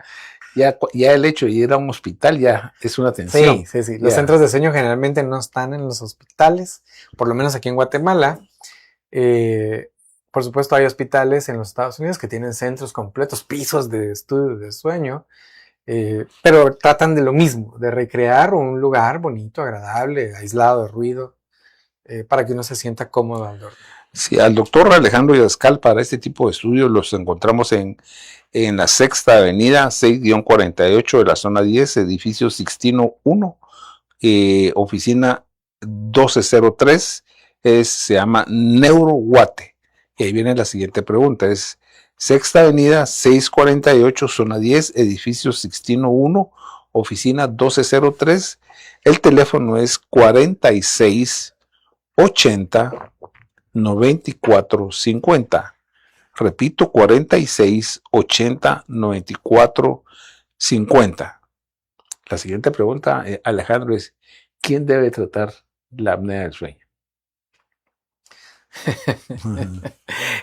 ya el hecho de ir a un hospital ya es una tensión. Sí. Los centros de sueño generalmente no están en los hospitales, por lo menos aquí en Guatemala. Por supuesto hay hospitales en los Estados Unidos que tienen centros completos, pisos de estudio de sueño, pero tratan de lo mismo, de recrear un lugar bonito, agradable, aislado de ruido, para que uno se sienta cómodo al dormir. Sí, al doctor Alejandro Yascal para este tipo de estudios los encontramos en la Sexta Avenida, 6-48 de la zona 10, edificio Sixtino 1, oficina 1203, se llama NeuroGuate. Y ahí viene la siguiente pregunta, es Sexta Avenida, 648, zona 10, edificio Sixtino 1, oficina 1203. El teléfono es 4680 9450. Repito, 4680 9450. La siguiente pregunta, Alejandro, es: ¿quién debe tratar la apnea del sueño?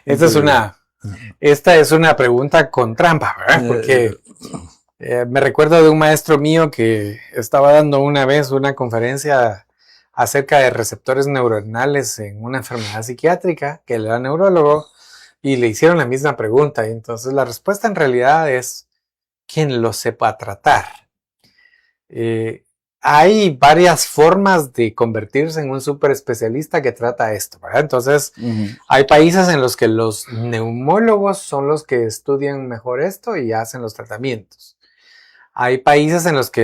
Esta es una pregunta con trampa, ¿verdad? Porque me recuerdo de un maestro mío que estaba dando una vez una conferencia acerca de receptores neuronales en una enfermedad psiquiátrica, que él era neurólogo, y le hicieron la misma pregunta. Y entonces la respuesta en realidad es quien lo sepa tratar. Hay varias formas de convertirse en un super especialista que trata esto, ¿verdad? Entonces, hay países en los que los neumólogos son los que estudian mejor esto y hacen los tratamientos. Hay países en los que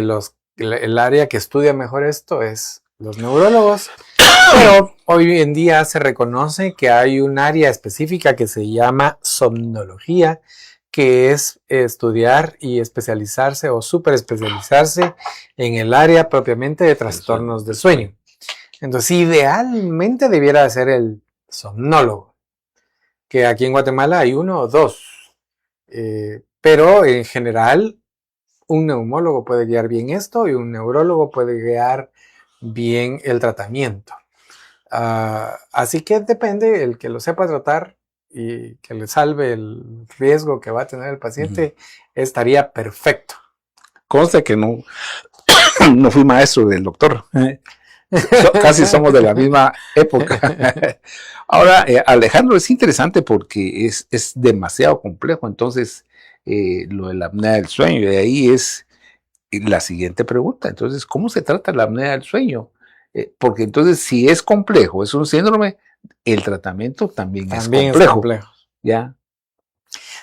el área que estudia mejor esto es los neurólogos, pero hoy en día se reconoce que hay un área específica que se llama somnología, que es estudiar y especializarse o super especializarse en el área propiamente de trastornos del sueño. Entonces, idealmente debiera ser el somnólogo, que aquí en Guatemala hay uno o dos, pero en general un neumólogo puede guiar bien esto y un neurólogo puede guiar bien el tratamiento. Así que depende, el que lo sepa tratar y que le salve el riesgo que va a tener el paciente, estaría perfecto. Consta que no, no fui maestro del doctor. Casi somos de la misma época. Ahora, Alejandro, es interesante porque es demasiado complejo. Entonces, lo de la apnea del sueño, y de ahí es la siguiente pregunta. Entonces, ¿cómo se trata la apnea del sueño? Porque entonces, si es complejo, es un síndrome, el tratamiento también es complejo. ¿Ya?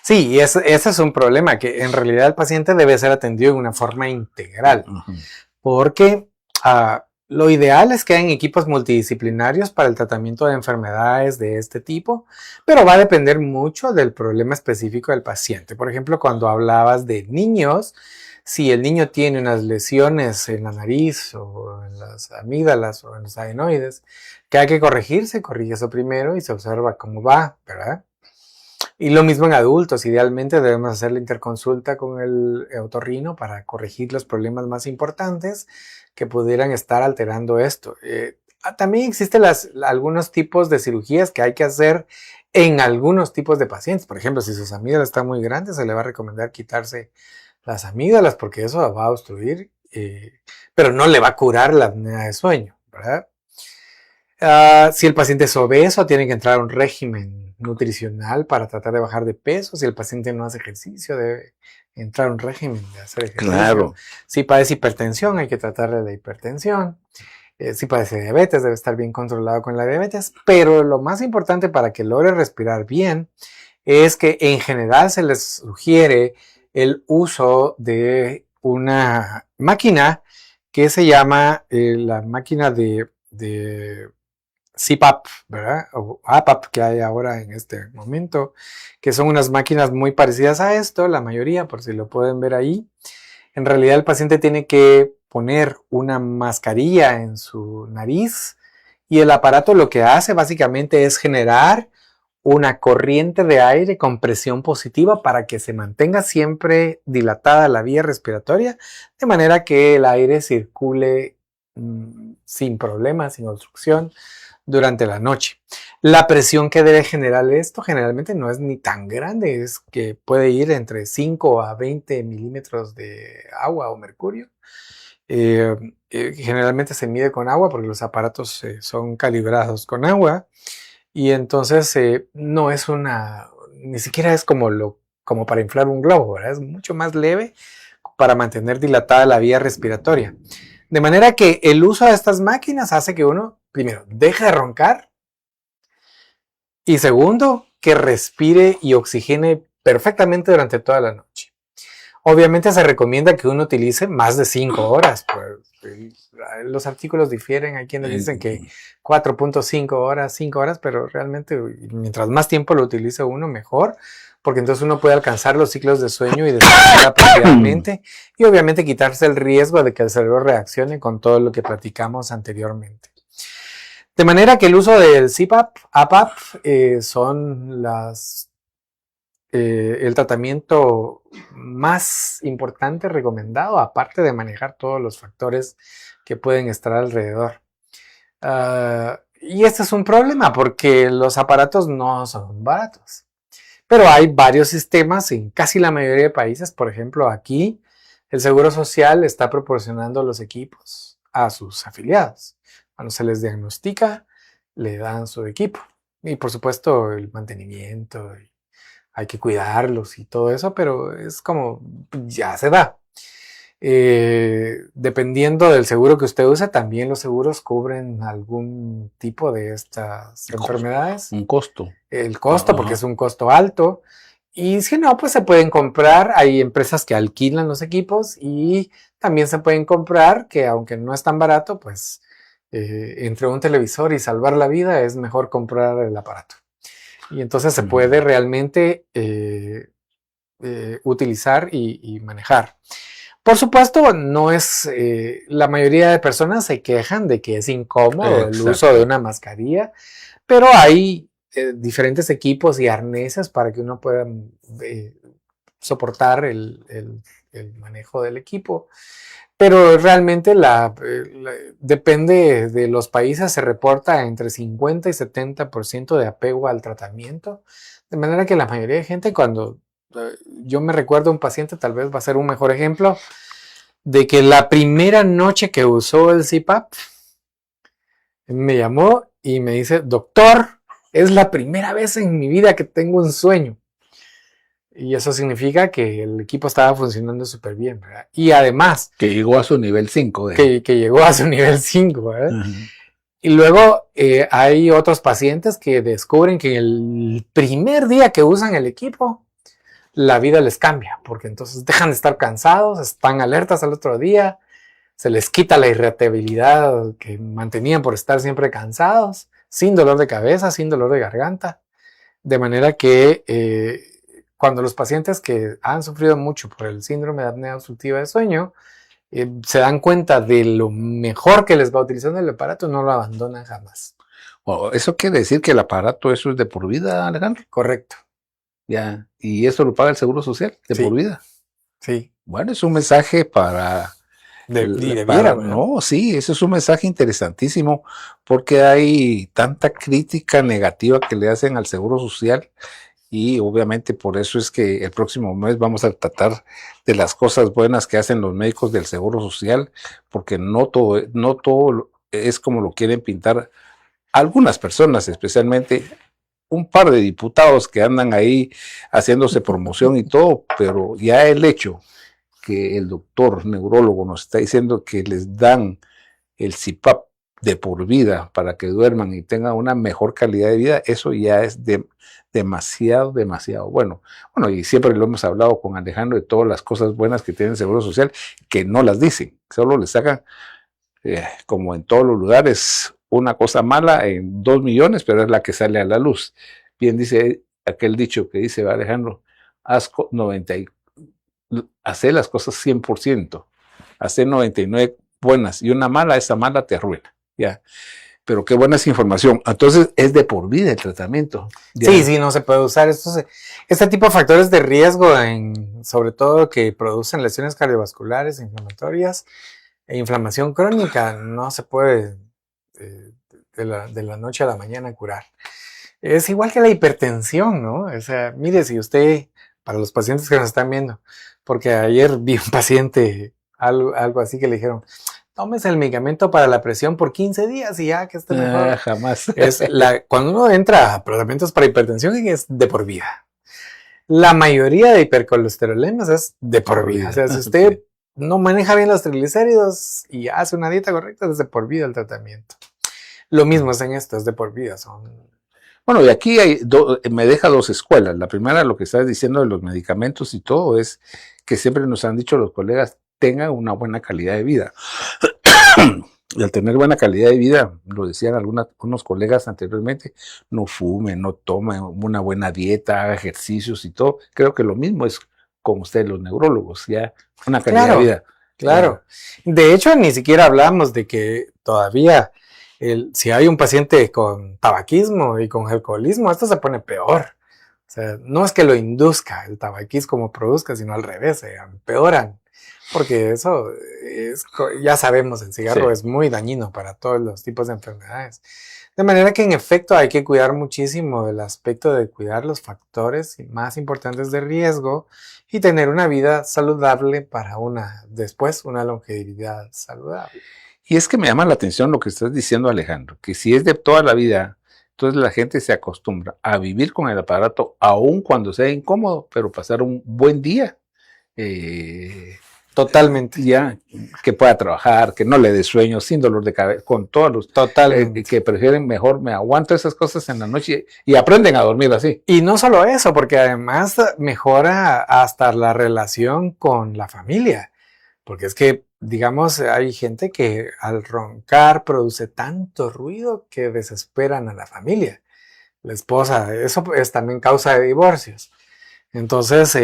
Sí, y ese es un problema, que en realidad el paciente debe ser atendido de una forma integral, porque lo ideal es que hayan equipos multidisciplinarios para el tratamiento de enfermedades de este tipo, pero va a depender mucho del problema específico del paciente. Por ejemplo, cuando hablabas de niños, si el niño tiene unas lesiones en la nariz o en las amígdalas o en los adenoides, que hay que corregir, se corrige eso primero y se observa cómo va, ¿verdad? Y lo mismo en adultos, idealmente debemos hacer la interconsulta con el otorrino para corregir los problemas más importantes que pudieran estar alterando esto. También existen algunos tipos de cirugías que hay que hacer en algunos tipos de pacientes. Por ejemplo, si sus amígdalas están muy grandes, se le va a recomendar quitarse las amígdalas porque eso va a obstruir, pero no le va a curar la apnea de sueño, ¿verdad? Si el paciente es obeso, tiene que entrar a un régimen nutricional para tratar de bajar de peso. Si el paciente no hace ejercicio, debe entrar a un régimen de hacer ejercicio. Claro. Si padece hipertensión, hay que tratarle de hipertensión. Si padece diabetes, debe estar bien controlado con la diabetes. Pero lo más importante para que logre respirar bien es que en general se les sugiere el uso de una máquina que se llama la máquina de CPAP, ¿verdad? O APAP que hay ahora en este momento, que son unas máquinas muy parecidas a esto, la mayoría, por si lo pueden ver ahí. En realidad el paciente tiene que poner una mascarilla en su nariz y el aparato lo que hace básicamente es generar una corriente de aire con presión positiva para que se mantenga siempre dilatada la vía respiratoria, de manera que el aire circule sin problemas, sin obstrucción durante la noche. La presión que debe generar esto generalmente no es ni tan grande, es que puede ir entre 5 a 20 milímetros de agua o mercurio. Generalmente se mide con agua porque los aparatos son calibrados con agua y entonces no es ni siquiera es como para inflar un globo, ¿verdad? Es mucho más leve para mantener dilatada la vía respiratoria. De manera que el uso de estas máquinas hace que uno, primero, deje de roncar y segundo, que respire y oxigene perfectamente durante toda la noche. Obviamente se recomienda que uno utilice más de 5 horas. Pues, los artículos difieren, hay quienes dicen que 4.5 horas, 5 horas, pero realmente mientras más tiempo lo utilice uno, mejor, porque entonces uno puede alcanzar los ciclos de sueño y descansar apropiadamente y obviamente quitarse el riesgo de que el cerebro reaccione con todo lo que platicamos anteriormente. De manera que el uso del CPAP, APAP, son el tratamiento más importante recomendado, aparte de manejar todos los factores que pueden estar alrededor. Y este es un problema porque los aparatos no son baratos. Pero hay varios sistemas en casi la mayoría de países. Por ejemplo, aquí el Seguro Social está proporcionando los equipos a sus afiliados. Cuando se les diagnostica, le dan su equipo. Y por supuesto el mantenimiento, hay que cuidarlos y todo eso, pero es como ya se da. Dependiendo del seguro que usted use, también los seguros cubren algún tipo de estas enfermedades. Un costo. El costo, porque es un costo alto. Y si no, pues se pueden comprar. Hay empresas que alquilan los equipos y también se pueden comprar, que aunque no es tan barato, pues entre un televisor y salvar la vida es mejor comprar el aparato. Y entonces se puede realmente utilizar y manejar. Por supuesto, no es, la mayoría de personas se quejan de que es incómodo el uso de una mascarilla, pero hay diferentes equipos y arneses para que uno pueda soportar el manejo del equipo. Pero realmente depende de los países, se reporta entre 50 y 70% de apego al tratamiento. De manera que la mayoría de gente, cuando yo me recuerdo a un paciente, tal vez va a ser un mejor ejemplo, de que la primera noche que usó el CPAP, me llamó y me dice, doctor, es la primera vez en mi vida que tengo un sueño. Y eso significa que el equipo estaba funcionando súper bien, ¿verdad? Y además... Que llegó a su nivel 5. Que llegó a su nivel 5, ¿verdad? Y luego hay otros pacientes que descubren que el primer día que usan el equipo, la vida les cambia, porque entonces dejan de estar cansados, están alertas al otro día, se les quita la irritabilidad que mantenían por estar siempre cansados, sin dolor de cabeza, sin dolor de garganta. De manera que cuando los pacientes que han sufrido mucho por el síndrome de apnea obstructiva de sueño se dan cuenta de lo mejor que les va utilizando el aparato, no lo abandonan jamás. Eso quiere decir que el aparato, eso es de por vida, Alejandro. Correcto. Ya, y eso lo paga el Seguro Social de por vida. Sí. Bueno, es un mensaje para... no, sí, eso es un mensaje interesantísimo, porque hay tanta crítica negativa que le hacen al Seguro Social, y obviamente por eso es que el próximo mes vamos a tratar de las cosas buenas que hacen los médicos del Seguro Social, porque no todo es como lo quieren pintar algunas personas, especialmente un par de diputados que andan ahí haciéndose promoción y todo, pero ya el hecho que el doctor neurólogo nos está diciendo que les dan el CPAP de por vida para que duerman y tengan una mejor calidad de vida, eso ya es demasiado bueno. Bueno, y siempre lo hemos hablado con Alejandro de todas las cosas buenas que tiene el Seguro Social, que no las dicen, solo le sacan, como en todos los lugares, una cosa mala en 2 millones, pero es la que sale a la luz. Bien dice aquel dicho que dice Alejandro, hace las cosas 100%, hace 99 buenas y una mala, esa mala te arruina, ya. Pero qué buena esa información. Entonces es de por vida el tratamiento. Ya. Sí, no se puede usar este tipo de factores de riesgo, sobre todo que producen lesiones cardiovasculares, inflamatorias e inflamación crónica, no se puede de la noche a la mañana curar. Es igual que la hipertensión, ¿no? O sea, mire, si usted, para los pacientes que nos están viendo, porque ayer vi un paciente, algo así que le dijeron, tómese el medicamento para la presión por 15 días y ya que esté mejor. Jamás. Cuando uno entra a tratamientos para hipertensión es de por vida. La mayoría de hipercolesterolemas es de por vida. O sea, si usted no maneja bien los triglicéridos y hace una dieta correcta, es de por vida el tratamiento. Lo mismo es en esto, es de por vida. Bueno, y aquí me deja 2 escuelas. La primera, lo que estás diciendo de los medicamentos y todo, es que siempre nos han dicho los colegas, tengan una buena calidad de vida. Y al tener buena calidad de vida, lo decían unos colegas anteriormente, no fume, no tome, una buena dieta, haga ejercicios y todo. Creo que lo mismo es con ustedes los neurólogos, ya una calidad de vida. Claro. De hecho, ni siquiera hablamos de que todavía si hay un paciente con tabaquismo y con alcoholismo, esto se pone peor. O sea, no es que lo induzca el tabaquismo como produzca, sino al revés, se empeoran. Porque eso ya sabemos, el cigarro es muy dañino para todos los tipos de enfermedades. De manera que en efecto hay que cuidar muchísimo del aspecto de cuidar los factores más importantes de riesgo y tener una vida saludable para después una longevidad saludable. Y es que me llama la atención lo que estás diciendo, Alejandro, que si es de toda la vida, entonces la gente se acostumbra a vivir con el aparato aun cuando sea incómodo, pero pasar un buen día. Totalmente. Ya, que pueda trabajar, que no le dé sueño, sin dolor de cabeza, con todos los que prefieren mejor, me aguanto esas cosas en la noche y aprenden a dormir así. Y no solo eso, porque además mejora hasta la relación con la familia, porque es que, digamos, hay gente que al roncar produce tanto ruido que desesperan a la familia, la esposa, eso es también causa de divorcios. Entonces,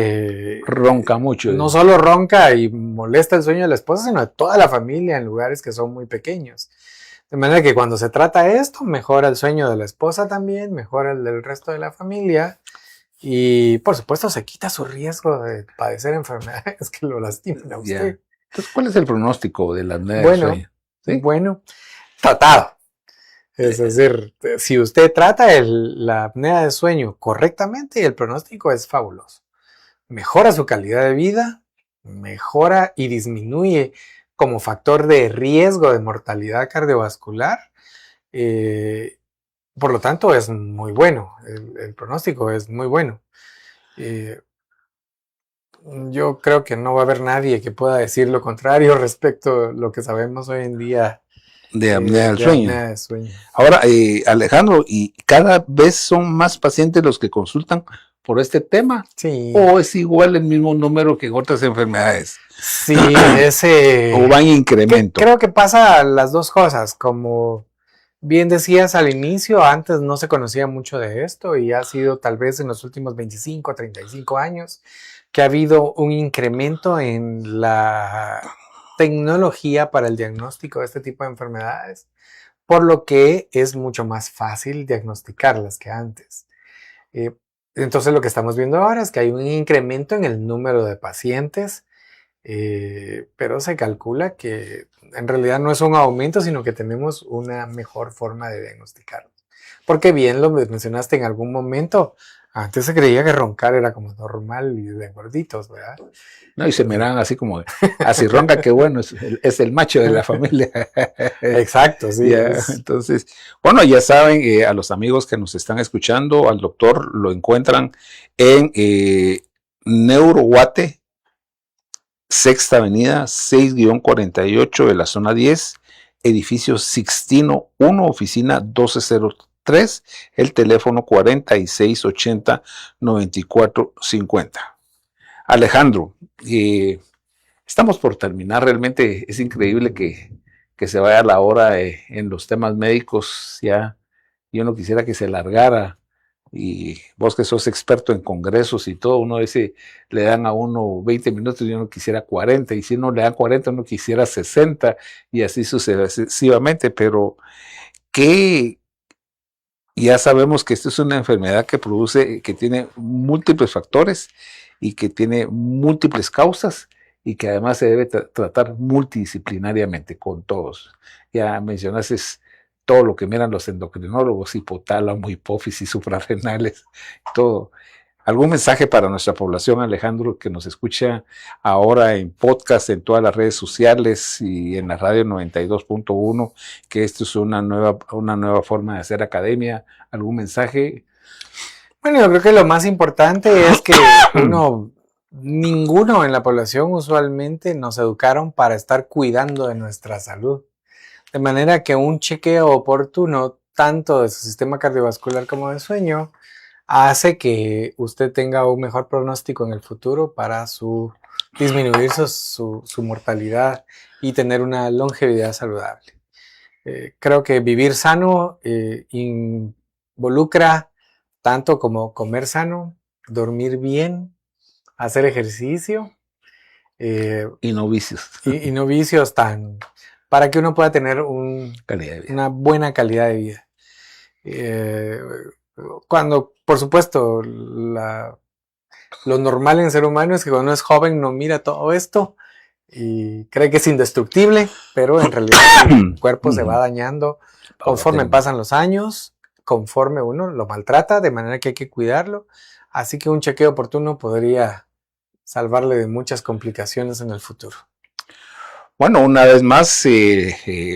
ronca mucho. No solo ronca y molesta el sueño de la esposa, sino de toda la familia en lugares que son muy pequeños. De manera que cuando se trata esto, mejora el sueño de la esposa también, mejora el del resto de la familia Y por supuesto se quita su riesgo de padecer enfermedades que lo lastimen a usted. Entonces, ¿cuál es el pronóstico de la apnea del Bueno, sueño? ¿Sí? bueno, tratado. Es decir, si usted trata la apnea de sueño correctamente, el pronóstico es fabuloso. Mejora su calidad de vida, mejora y disminuye como factor de riesgo de mortalidad cardiovascular. Por lo tanto, es muy bueno. El pronóstico es muy bueno. Yo creo que no va a haber nadie que pueda decir lo contrario respecto a lo que sabemos hoy en día De apnea del sueño. apnea de sueño. Ahora, Alejandro, ¿y cada vez son más pacientes los que consultan por este tema? Sí. ¿O es igual el mismo número que en otras enfermedades? Sí, ese... ¿O va en incremento? Creo que pasa las dos cosas. Como bien decías al inicio, antes no se conocía mucho de esto y ha sido tal vez en los últimos 25, 35 años que ha habido un incremento en la tecnología para el diagnóstico de este tipo de enfermedades, por lo que es mucho más fácil diagnosticarlas que antes. Entonces lo que estamos viendo ahora es que hay un incremento en el número de pacientes, pero se calcula que en realidad no es un aumento, sino que tenemos una mejor forma de diagnosticarlos. Porque bien lo mencionaste en algún momento, antes se creía que roncar era como normal y de gorditos, ¿verdad? No, y se miran así como, así ronca, que bueno, es el macho de la familia. Exacto, sí. Entonces, bueno, ya saben, a los amigos que nos están escuchando, al doctor lo encuentran en Neuroguate, Sexta Avenida, 6-48 de la zona 10, edificio Sixtino 1, oficina 1203, el teléfono 4680-9450. Alejandro, estamos por terminar, realmente es increíble que se vaya la hora en los temas médicos, ya yo no quisiera que se largara, y vos que sos experto en congresos y todo, uno dice, le dan a uno 20 minutos y uno quisiera 40, y si no le dan 40, uno quisiera 60, y así sucesivamente, pero ya sabemos que esta es una enfermedad que produce, que tiene múltiples factores y que tiene múltiples causas y que además se debe tratar multidisciplinariamente con todos. Ya mencionaste todo lo que miran los endocrinólogos, hipotálamo, hipófisis, suprarrenales, todo. ¿Algún mensaje para nuestra población, Alejandro, que nos escucha ahora en podcast, en todas las redes sociales y en la radio 92.1, que esto es una nueva forma de hacer academia? ¿Algún mensaje? Bueno, yo creo que lo más importante es que ninguno en la población usualmente nos educaron para estar cuidando de nuestra salud. De manera que un chequeo oportuno, tanto de su sistema cardiovascular como de sueño, hace que usted tenga un mejor pronóstico en el futuro para disminuir su mortalidad y tener una longevidad saludable. Creo que vivir sano involucra tanto como comer sano, dormir bien, hacer ejercicio. Y no vicios. Y no vicios para que uno pueda tener una buena calidad de vida. Cuando, por supuesto, lo normal en el ser humano es que cuando uno es joven no mira todo esto y cree que es indestructible, pero en realidad el cuerpo se va dañando conforme pasan los años, conforme uno lo maltrata, de manera que hay que cuidarlo. Así que un chequeo oportuno podría salvarle de muchas complicaciones en el futuro. Bueno, una vez más,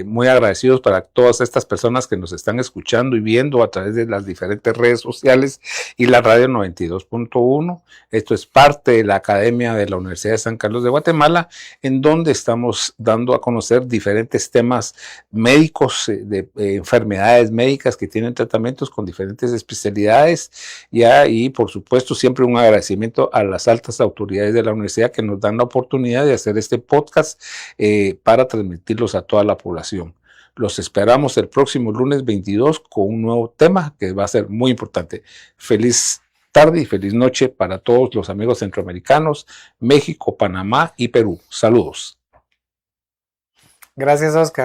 muy agradecidos para todas estas personas que nos están escuchando y viendo a través de las diferentes redes sociales y la radio 92.1. Esto es parte de la Academia de la Universidad de San Carlos de Guatemala, en donde estamos dando a conocer diferentes temas médicos, de enfermedades médicas que tienen tratamientos con diferentes especialidades, y por supuesto siempre un agradecimiento a las altas autoridades de la universidad que nos dan la oportunidad de hacer este podcast, para transmitirlos a toda la población. Los esperamos el próximo lunes 22 con un nuevo tema que va a ser muy importante. Feliz tarde y feliz noche para todos los amigos centroamericanos, México, Panamá y Perú. Saludos. Gracias, Oscar.